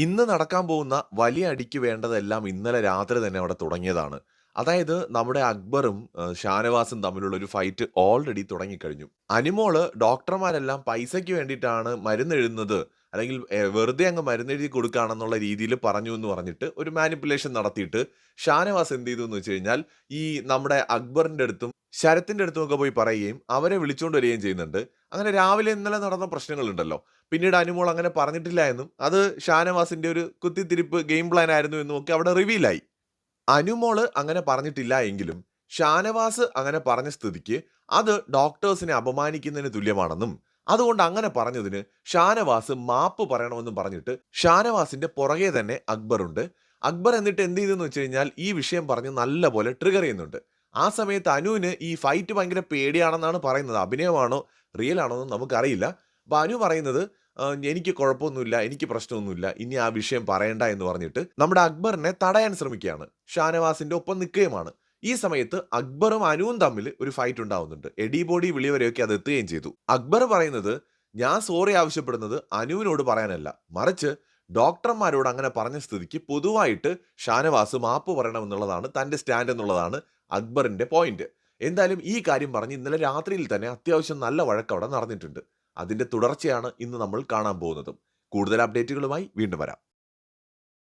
ഇന്ന് നടക്കാൻ പോകുന്ന വലിയ അടിക്ക് വേണ്ടതെല്ലാം ഇന്നലെ രാത്രി തന്നെ അവിടെ തുടങ്ങിയതാണ്. അതായത് നമ്മുടെ അക്ബറും ഷാനവാസും തമ്മിലുള്ള ഒരു ഫൈറ്റ് ഓൾറെഡി തുടങ്ങിക്കഴിഞ്ഞു. അനുമോള് ഡോക്ടർമാരെല്ലാം പൈസയ്ക്ക് വേണ്ടിയിട്ടാണ് മരുന്നെഴുതുന്നത് അല്ലെങ്കിൽ വെറുതെ അങ്ങ് മരുന്നെഴുതി കൊടുക്കുകയാണെന്നുള്ള രീതിയിൽ പറഞ്ഞു എന്ന് പറഞ്ഞിട്ട് ഒരു മാനിപ്പുലേഷൻ നടത്തിയിട്ട് ഷാനവാസ് എന്ത് ചെയ്തു എന്ന് വെച്ച് കഴിഞ്ഞാൽ ഈ നമ്മുടെ അക്ബറിന്റെ അടുത്തും ശരത്തിന്റെ അടുത്തുമൊക്കെ പോയി പറയുകയും അവരെ വിളിച്ചുകൊണ്ട് വരികയും ചെയ്യുന്നുണ്ട്. അങ്ങനെ രാവിലെ ഇന്നലെ നടന്ന പ്രശ്നങ്ങളുണ്ടല്ലോ. പിന്നീട് അനുമോൾ അങ്ങനെ പറഞ്ഞിട്ടില്ല എന്നും അത് ഷാനവാസിന്റെ ഒരു കുത്തിത്തിരിപ്പ് ഗെയിം പ്ലാൻ ആയിരുന്നു എന്നും ഒക്കെ അവിടെ റിവീലായി. അനുമോള് അങ്ങനെ പറഞ്ഞിട്ടില്ല എങ്കിലും ഷാനവാസ് അങ്ങനെ പറഞ്ഞ സ്ഥിതിക്ക് അത് ഡോക്ടേഴ്സിനെ അപമാനിക്കുന്നതിന് തുല്യമാണെന്നും അതുകൊണ്ട് അങ്ങനെ പറഞ്ഞതിന് ഷാനവാസ് മാപ്പ് പറയണമെന്നും പറഞ്ഞിട്ട് ഷാനവാസിന്റെ പുറകെ തന്നെ അക്ബറുണ്ട്. അക്ബർ എന്നിട്ട് എന്ത് ചെയ്തെന്ന് വെച്ച് കഴിഞ്ഞാൽ ഈ വിഷയം പറഞ്ഞ് നല്ലപോലെ ട്രിഗർ ചെയ്യുന്നുണ്ട്. ആ സമയത്ത് അനുവിന് ഈ ഫൈറ്റ് ഭയങ്കര പേടിയാണെന്നാണ് പറയുന്നത്. അഭിനയമാണോ റിയൽ ആണോ എന്ന് നമുക്കറിയില്ല. അപ്പൊ അനു പറയുന്നത് എനിക്ക് കുഴപ്പമൊന്നുമില്ല, എനിക്ക് പ്രശ്നമൊന്നുമില്ല, ഇനി ആ വിഷയം പറയണ്ട എന്ന് പറഞ്ഞിട്ട് നമ്മുടെ അക്ബറിനെ തടയാൻ ശ്രമിക്കുകയാണ്. ഷാനവാസിന്റെ ഒപ്പം നിൽക്കുകയുമാണ്. ഈ സമയത്ത് അക്ബറും അനുവും തമ്മിൽ ഒരു ഫൈറ്റ് ഉണ്ടാവുന്നുണ്ട്. എഡി ബോഡി വിളി വരെയൊക്കെ അത് എത്തുകയും ചെയ്തു. അക്ബർ പറയുന്നത് ഞാൻ സോറി ആവശ്യപ്പെടുന്നത് അനുവിനോട് പറയാനല്ല, മറിച്ച് ഡോക്ടർമാരോട് അങ്ങനെ പറഞ്ഞ സ്ഥിതിക്ക് പൊതുവായിട്ട് ഷാനവാസ് മാപ്പ് പറയണമെന്നുള്ളതാണ് തന്റെ സ്റ്റാൻഡ് എന്നുള്ളതാണ് അക്ബറിന്റെ പോയിന്റ്. എന്തായാലും ഈ കാര്യം പറഞ്ഞ് ഇന്നലെ രാത്രിയിൽ തന്നെ അത്യാവശ്യം നല്ല വഴക്ക് അവിടെ നടന്നിട്ടുണ്ട്. അതിന്റെ തുടർച്ചയാണ് ഇന്ന് നമ്മൾ കാണാൻ പോകുന്നതും. കൂടുതൽ അപ്ഡേറ്റുകളുമായി വീണ്ടും വരാം.